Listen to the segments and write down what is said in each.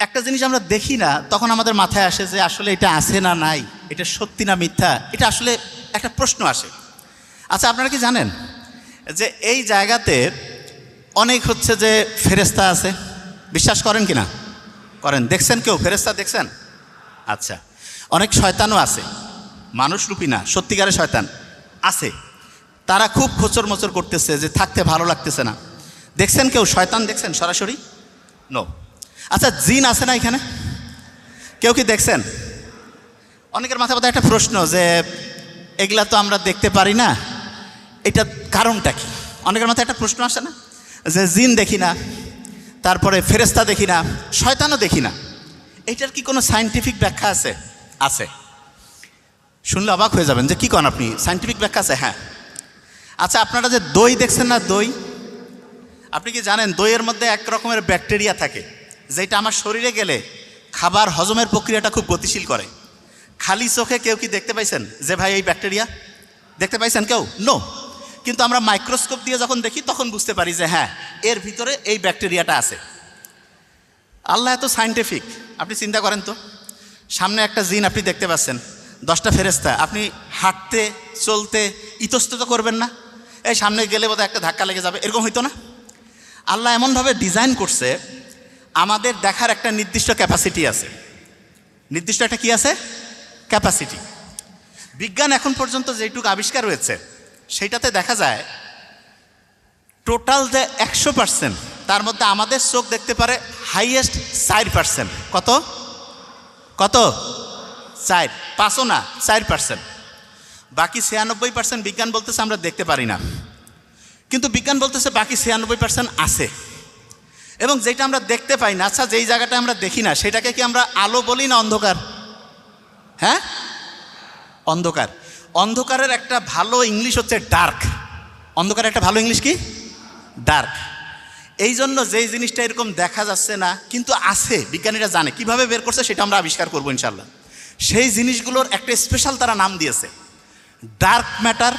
একটা জিনিস আমরা দেখি না, তখন আমাদের মাথায় আসে যে আসলে এটা আছে না নাই, এটা সত্যি না মিথ্যা, এটা আসলে একটা প্রশ্ন আসে। আচ্ছা, আপনারা কি জানেন যে এই জায়গাতে অনেক হচ্ছে যে ফেরেশতা আছে? বিশ্বাস করেন কি না? করেন। দেখছেন কেউ ফেরেশতা দেখছেন? আচ্ছা, অনেক শয়তানও আছে, মানুষরূপী না, সত্যিকারের শয়তান আছে। তারা খুব খোঁচর মোচর করতেছে যে থাকতে ভালো লাগতেছে না। দেখছেন কেউ শয়তান দেখছেন সরাসরি? নো। আচ্ছা, জিন আছে না এখানে? কেউ কি দেখছেন? অনেকের মাথায় বোধহয় একটা প্রশ্ন যে এগুলা তো আমরা দেখতে পারি না, এটা কারণটা কি? অনেকের মাথায় একটা প্রশ্ন আসে না যে জিন দেখি না, তারপরে ফেরেশতা দেখি না, শয়তানও দেখি না, এটার কি কোনো সায়েন্টিফিক ব্যাখ্যা আছে? আছে। শুনলে অবাক হয়ে যাবেন যে কী করেন আপনি, সায়েন্টিফিক ব্যাখ্যা আছে? হ্যাঁ। আচ্ছা, আপনারা যে দই দেখছেন না, দই, আপনি কি জানেন দইয়ের মধ্যে এক রকমের ব্যাকটেরিয়া থাকে যেটা আমার শরীরে গেলে খাবার হজমের প্রক্রিয়াটা খুব গতিশীল করে। খালি চোখে কেউ কি দেখতে পাইছেন যে ভাই এই ব্যাকটেরিয়া? দেখতে পাইছেন কেউ? নো। কিন্তু আমরা মাইক্রোস্কোপ দিয়ে যখন দেখি তখন বুঝতে পারি যে হ্যাঁ, এর ভিতরে এই ব্যাকটেরিয়াটা আছে। আল্লাহ এত সায়েন্টিফিক। আপনি চিন্তা করেন তো, সামনে একটা জিন আপনি দেখতে পাচ্ছেন, 10টা ফেরেশতা, আপনি হাঁটতে চলতে ইতস্তত করবেন না? এই সামনে গেলে বোধহয় একটা ধাক্কা লেগে যাবে, এরকম হইতো না? আল্লাহ এমনভাবে ডিজাইন করছে, আমাদের দেখার একটা নির্দিষ্ট ক্যাপাসিটি আছে। নির্দিষ্ট একটা কি আছে? ক্যাপাসিটি। বিজ্ঞান এখন পর্যন্ত যেটুকু আবিষ্কার হয়েছে সেইটাতে দেখা যায় টোটাল যে 100%, তার মধ্যে আমাদের চোখ দেখতে পারে হাইয়েস্ট 4%। কত কত? 4, 5ও না, 4%। বাকি 96% বিজ্ঞান বলতেছে আমরা দেখতে পারি না, কিন্তু বিজ্ঞান বলতেছে বাকি 96% আছে। এবং যেটা আমরা দেখতে পাই না, আচ্ছা যেই জায়গাটা আমরা দেখি না সেটাকে কি আমরা আলো বলি না অন্ধকার? হ্যাঁ, অন্ধকার। অন্ধকারের একটা ভালো ইংলিশ হচ্ছে ডার্ক। অন্ধকারের একটা ভালো ইংলিশ কি? ডার্ক। এই জন্য যেই জিনিসটা এরকম দেখা যাচ্ছে না কিন্তু আছে, বিজ্ঞানীরা জানে কিভাবে বের করছে, সেটা আমরা আবিষ্কার করবো ইনশাল্লাহ। সেই জিনিসগুলোর একটা স্পেশাল তারা নাম দিয়েছে, ডার্ক ম্যাটার,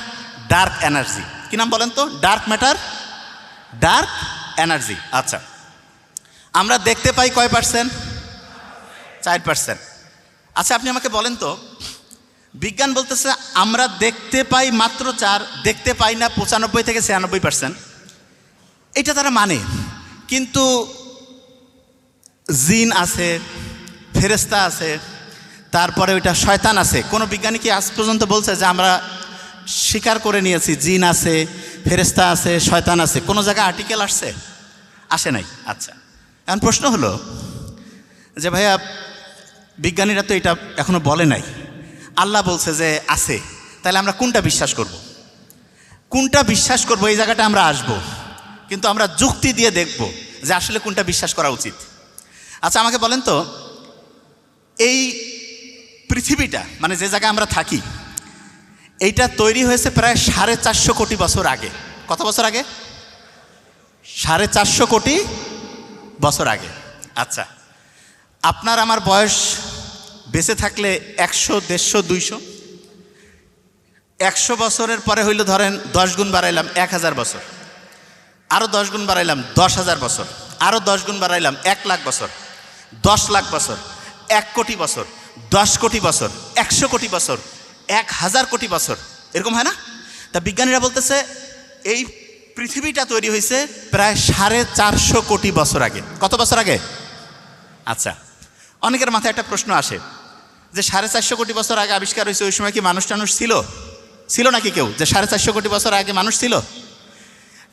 ডার্ক এনার্জি। কি নাম বলেন তো? Dark matter, dark energy. আচ্ছা, আমরা দেখতে পাই কয় পার্সেন্ট? 4%। আচ্ছা, আপনি আমাকে বলেন তো, বিজ্ঞান বলতেছে আমরা দেখতে পাই মাত্র 4, দেখতে পাই না 95 থেকে 96%। এটা তারা মানে, কিন্তু জিন আছে, ফেরেশতা আছে, তারপরে ওইটা শয়তান আছে। কোনো বিজ্ঞানী কি আজ পর্যন্ত বলছে যে আমরা স্বীকার করে নিয়েছি জিন আছে, ফেরেশতা আছে, শয়তান আছে? কোনো জায়গায় আর্টিকেল আসছে? আসে নাই। আচ্ছা, এখন প্রশ্ন হলো যে ভাইয়া বিজ্ঞানীরা তো এটা এখনো বলে নাই, আল্লাহ বলছে যে আছে, তাহলে আমরা কোনটা বিশ্বাস করব? কোনটা বিশ্বাস করব? এই জায়গাটা আমরা আসব, কিন্তু আমরা যুক্তি দিয়ে দেখব যে আসলে কোনটা বিশ্বাস করা উচিত। আচ্ছা, আমাকে বলেন তো, এই পৃথিবীটা মানে যে জায়গায় আমরা থাকি, এইটা তৈরি হয়েছে প্রায় 450 কোটি বছর আগে। কত বছর আগে? 450 কোটি বছর আগে। আচ্ছা, আপনার আমার বয়স বেঁচে থাকলে 100, 150, 200, 100 বছরের পরে হইল ধরেন 10 গুণ বাড়াইলাম 1000 বছর, আরও 10 গুণ বাড়াইলাম 10,000 বছর, আরও 10 গুণ বাড়াইলাম 1 লাখ বছর, 10 লাখ বছর, 1 কোটি বছর, 10 কোটি বছর, 100 কোটি বছর, 1000 কোটি বছর, এরকম হয় না? তা বিজ্ঞানীরা বলতেছে এই পৃথিবীটা তৈরি হয়েছে প্রায় 450 কোটি বছর আগে। কত বছর আগে? আচ্ছা, অনেকের মাথায় একটা প্রশ্ন আসে যে 450 কোটি বছর আগে আবিষ্কার হয়েছে, ওই সময় কি মানুষ টানুষ ছিল? ছিল নাকি কেউ যে 450 কোটি বছর আগে মানুষ ছিল?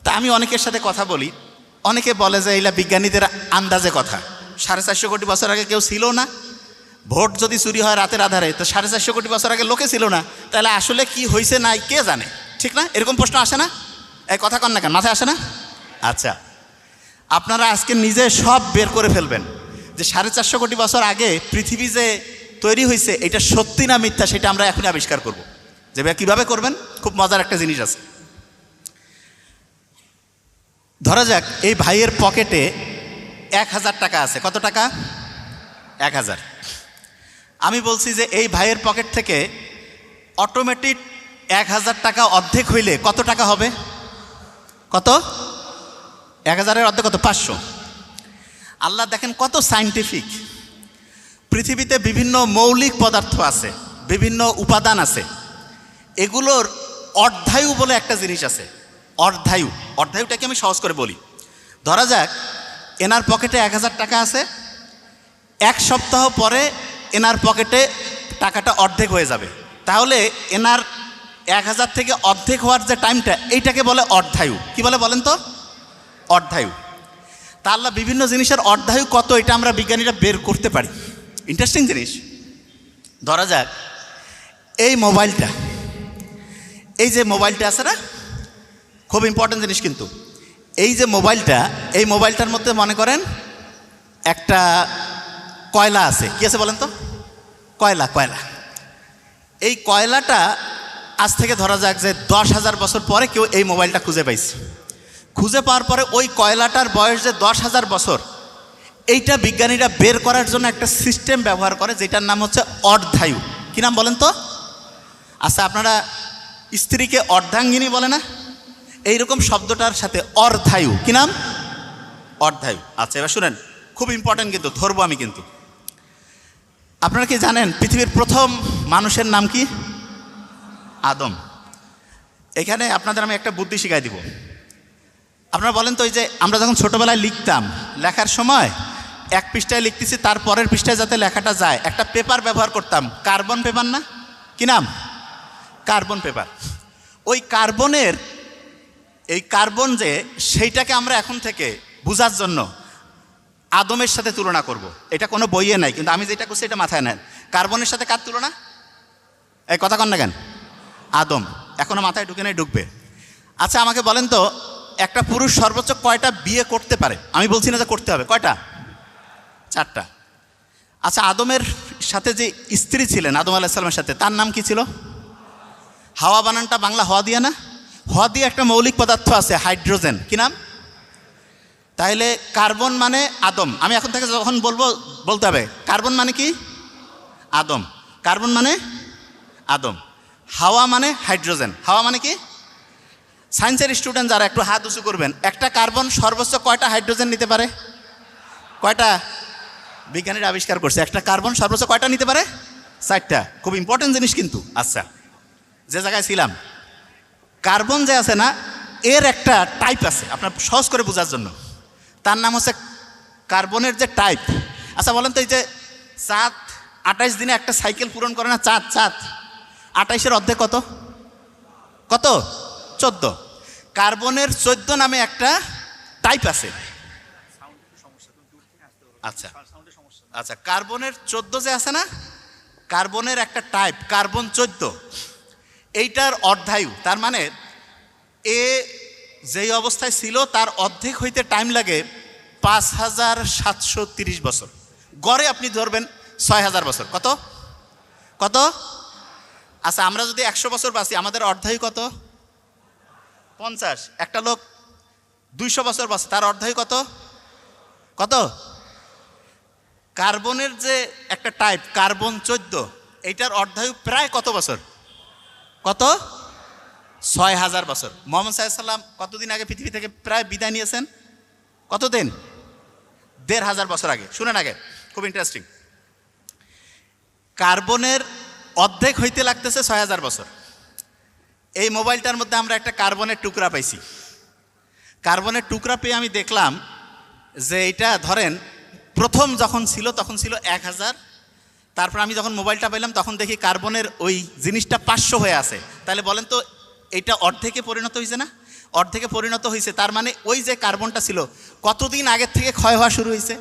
তা আমি অনেকের সাথে কথা বলি, অনেকে বলে যে এইলা বিজ্ঞানীদের আন্দাজে কথা, 450 কোটি বছর আগে কেউ ছিল না। ভোট যদি চুরি হয় রাতের আধারে, তো 450 কোটি বছর আগে লোকে ছিল না, তাহলে আসলে কি হয়েছে নাই কে জানে? ঠিক না? এরকম প্রশ্ন আসে না? এই কথা কন না কেন, মাথায় আসে না? আচ্ছা, আপনারা আজকে নিজে সব বের করে ফেলবেন যে 450 কোটি বছর আগে পৃথিবী যে তৈরি হয়েছে এটা সত্যি না মিথ্যা, সেটা আমরা এখনই আবিষ্কার করব। যে ভাই কীভাবে করবেন? খুব মজার একটা জিনিস আছে। ধরা যাক এই ভাইয়ের পকেটে 1000 টাকা আছে। কত টাকা? 1000। আমি বলছি যে এই ভাইয়ের পকেট থেকে অটোমেটিক 1000 টাকা অর্ধেক হইলে কত টাকা হবে? কত? 1000-এর অর্ধেক কত? 500। আল্লাহ দেখেন কত সায়েন্টিফিক। পৃথিবীতে বিভিন্ন মৌলিক পদার্থ আছে, বিভিন্ন উপাদান আছে, এগুলোর অর্ধায়ু বলে একটা জিনিস আছে। অর্ধায়ুটাকে আমি সহজ করে বলি। ধরা যাক এনার পকেটে 1000 টাকা আছে, 1 সপ্তাহ পরে এনার পকেটে টাকাটা অর্ধেক হয়ে যাবে। তাহলে এনার 1000 থেকে অর্ধেক হওয়ার যে টাইমটা, এইটাকে বলে অর্ধায়ু। কি বলে বলেন তো? অর্ধায়ু। তা আল্লাহ বিভিন্ন জিনিসের অর্ধায়ু কত, এটা আমরা বিজ্ঞানীরা বের করতে পারি। ইন্টারেস্টিং জিনিস। ধরা যাক এই মোবাইলটা, এই যে মোবাইলটা আছে না, খুব ইম্পর্টেন্ট জিনিস কিন্তু। এই যে মোবাইলটা, এই মোবাইলটার মধ্যে মনে করেন একটা কয়লা আছে। কি আছে বলেন তো? কয়লা। এই কয়লাটা আজ থেকে ধরা যাক যে 10,000 বছর পরে কেউ এই মোবাইলটা খুঁজে পাইছে। খুঁজে পাওয়ার পরে ওই কয়লাটার বয়স যে 10,000 বছর, এইটা বিজ্ঞানীরা বের করার জন্য একটা সিস্টেম ব্যবহার করে, যেটার নাম হচ্ছে অর্ধায়ু। কি নাম বলেন তো? আচ্ছা, আপনারা স্ত্রীকে অর্ধাঙ্গিনী বলে না? এইরকম শব্দটার সাথে অর্ধায়ু। কি নাম? অর্ধায়ু। আচ্ছা, এবার শুনেন, খুব ইম্পর্টেন্ট কিন্তু, ধরবো আমি কিন্তু। আপনারা কি জানেন পৃথিবীর প্রথম মানুষের নাম কি? আদম। এখানে আপনাদের আমি একটা বুদ্ধি শিখাই দিব। আপনারা বলেন তো, এই যে আমরা যখন ছোটোবেলায় লিখতাম, লেখার সময় 1 পৃষ্ঠায় লিখতেছি, তার পরের পৃষ্ঠায় যাতে লেখাটা যায়, একটা পেপার ব্যবহার করতাম, কার্বন পেপার না? কি নাম? Carbon paper. ওই কার্বনের, এই কার্বন যে, সেইটাকে আমরা এখন থেকে বোঝার জন্য আদমের সাথে তুলনা করব। এটা কোনো বইয়ে নাই, কিন্তু আমি যেটা করছি এটা মাথায় নেন। কার্বনের সাথে কার তুলনা? এই কথা কন না কেন? আদম। এখনো মাথায় ঢুকে নাই, ঢুকবে। আচ্ছা, আমাকে বলেন তো, একটা পুরুষ সর্বোচ্চ কয়টা বিয়ে করতে পারে? আমি বলছি না যে করতে হবে, কয়টা? 4টা। আচ্ছা, আদমের সাথে যে স্ত্রী ছিলেন আদম আলাইহিস সালামের সাথে, তার নাম কি ছিল? হাওয়া। বানানটা বাংলা হওয়া দিয়ে না? হওয়া দিয়ে একটা মৌলিক পদার্থ আছে, হাইড্রোজেন। কি নাম? তাইলে কার্বন মানে আদম। আমি এখন থেকে যখন বলবো বলতে হবে কার্বন মানে কি? আদম। কার্বন মানে আদম। হাওয়া মানে হাইড্রোজেন। হাওয়া মানে কি? সায়েন্সের স্টুডেন্ট যারা একটু হাত উঁচু করবেন। একটা কার্বন সর্বোচ্চ কয়টা হাইড্রোজেন নিতে পারে? কয়টা? বিজ্ঞানীরা আবিষ্কার করছে একটা কার্বন সর্বোচ্চ কয়টা নিতে পারে? 4টা। খুব ইম্পর্টেন্ট জিনিস কিন্তু। আচ্ছা, যে জায়গায় ছিলাম, কার্বন যে আছে না, এর একটা টাইপ আছে, আপনার সহজ করে বোঝার জন্য। তার নাম হচ্ছে কার্বনের যে টাইপ। আচ্ছা বলেন তো, এই যে চাঁদ 28 দিনে একটা সাইকেল পূরণ করে না? চাঁদ 28-এর অর্ধেক কত? কত? 14। কার্বনের 14 নামে একটা টাইপ আছে। আচ্ছা, কার্বনের 14 যে আছে না, কার্বনের একটা টাইপ, কার্বন 14, এইটার অর্ধায়ু। তার মানে এ যেই অবস্থায় ছিল তার অর্ধেক হইতে টাইম লাগে 5730 বছর। গড়ে আপনি ধরবেন 6000 বছর। কত? আচ্ছা, আমরা যদি 100 বছর বাঁচি, আমাদের অর্ধায়ু কত? 50। একটা লোক 200 বছর বাঁচে, তার অর্ধায়ু কত? কার্বনের যে একটা টাইপ, কার্বন 14, এইটার অর্ধায়ু প্রায় কত বছর? কত? 6000 বছর। মুহাম্মদ সাল্লাল্লাহু আলাইহি ওয়াসাল্লাম কতদিন আগে পৃথিবী থেকে প্রায় বিদায় নিয়েছেন? কতদিন? 1500 বছর আগে। শুনেন আগে, খুব ইন্টারেস্টিং। কার্বনের অর্ধেক হইতে লাগতেছে 6000 বছর। এই মোবাইলটার মধ্যে আমরা একটা কার্বনের টুকরা পাইছি। কার্বনের টুকরা পেয়ে আমি দেখলাম যে এটা ধরেন প্রথম যখন ছিল তখন ছিল 1000। তারপর আমি যখন মোবাইলটা পাইলাম তখন দেখি কার্বনের ওই জিনিসটা 500 হয়ে আছে। তাহলে বলেন তো, এটা অর্ধেকে পরিণত হয়েছে না? অর্ধেকে পরিণত হয়েছে। তার মানে ওই যে কার্বনটা ছিল কতদিন আগের থেকে ক্ষয় হওয়া শুরু হয়েছে?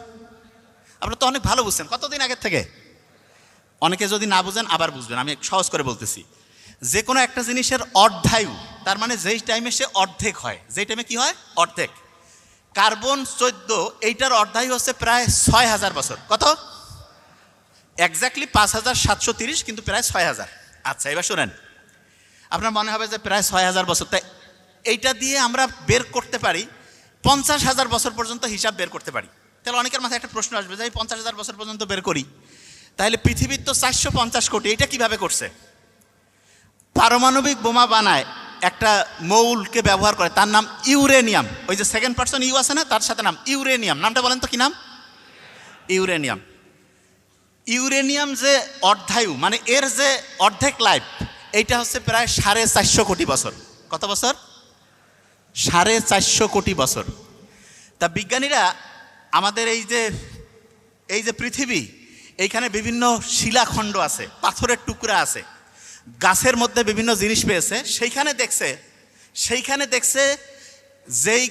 আপনারা তো অনেক ভালো বুঝছেন। কতদিন আগের থেকে? অনেকে যদি না বুঝেন আবার বুঝবেন, আমি সহজ করে বলতেছি। যে কোনো একটা জিনিসের অর্ধায়ু, তার মানে যেই টাইমে সে অর্ধেক হয়, যেই টাইমে কি হয়? অর্ধেক। কার্বন 14, এইটার অর্ধায়ু হচ্ছে প্রায় 6000 বছর। কত? এক্স্যাক্টলি 5730, কিন্তু প্রায় 6000। আচ্ছা, এবার শোনেন, আপনার মনে হবে যে প্রায় 6000 বছর, তাই এইটা দিয়ে আমরা বের করতে পারি 50,000 বছর পর্যন্ত হিসাব বের করতে পারি। তাহলে অনেকের মাথায় একটা প্রশ্ন আসবে যে 50,000 বছর পর্যন্ত বের করি, তাহলে পৃথিবীর তো 450 কোটি, এটা কিভাবে করছে? পারমাণবিক বোমা বানায় একটা মৌলকে ব্যবহার করে, তার নাম ইউরেনিয়াম। ওই যে সেকেন্ড পার্সন ইউ আছে না, তার সাথে নাম ইউরেনিয়াম। নামটা বলেন তো কি নাম? ইউরেনিয়াম। ইউরেনিয়াম যে অর্ধায়ু, মানে এর যে অর্ধেক লাইফ, এইটা হচ্ছে প্রায় 450 কোটি বছর। কত বছর? 450 কোটি বছর। তা বিজ্ঞানীরা আমাদের এই যে পৃথিবী, এইখানে বিভিন্ন শিলাখণ্ড আছে, পাথরের টুকরা আছে, গাছের মধ্যে বিভিন্ন জিনিস পেয়েছে, সেইখানে দেখছে যেই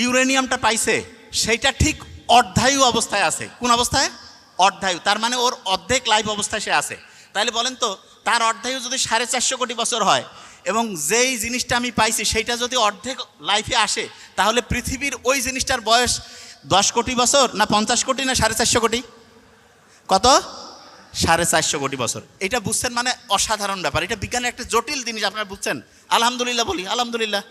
ইউরেনিয়ামটা পাইছে সেইটা ঠিক অর্ধায়ু অবস্থায় আছে। কোন অবস্থায়? অর্ধায়ু। তার মানে ওর অর্ধেক লাইফ অবস্থায় সে আছে। তাহলে বলেন তো, তার অর্ধায়ু যদি 450 কোটি বছর হয় এবং যেই জিনিসটা আমি পাইছি সেইটা যদি অর্ধেক লাইফে আসে, তাহলে পৃথিবীর ওই জিনিসটার বয়স 10 কোটি বছর না 50 কোটি না 450 কোটি? কত? 450 কোটি বছর। এটা বুঝছেন? মানে অসাধারণ ব্যাপার। এটা বিজ্ঞানের একটা জটিল জিনিস, আপনারা বুঝছেন? আলহামদুলিল্লাহ বলি, আলহামদুলিল্লাহ।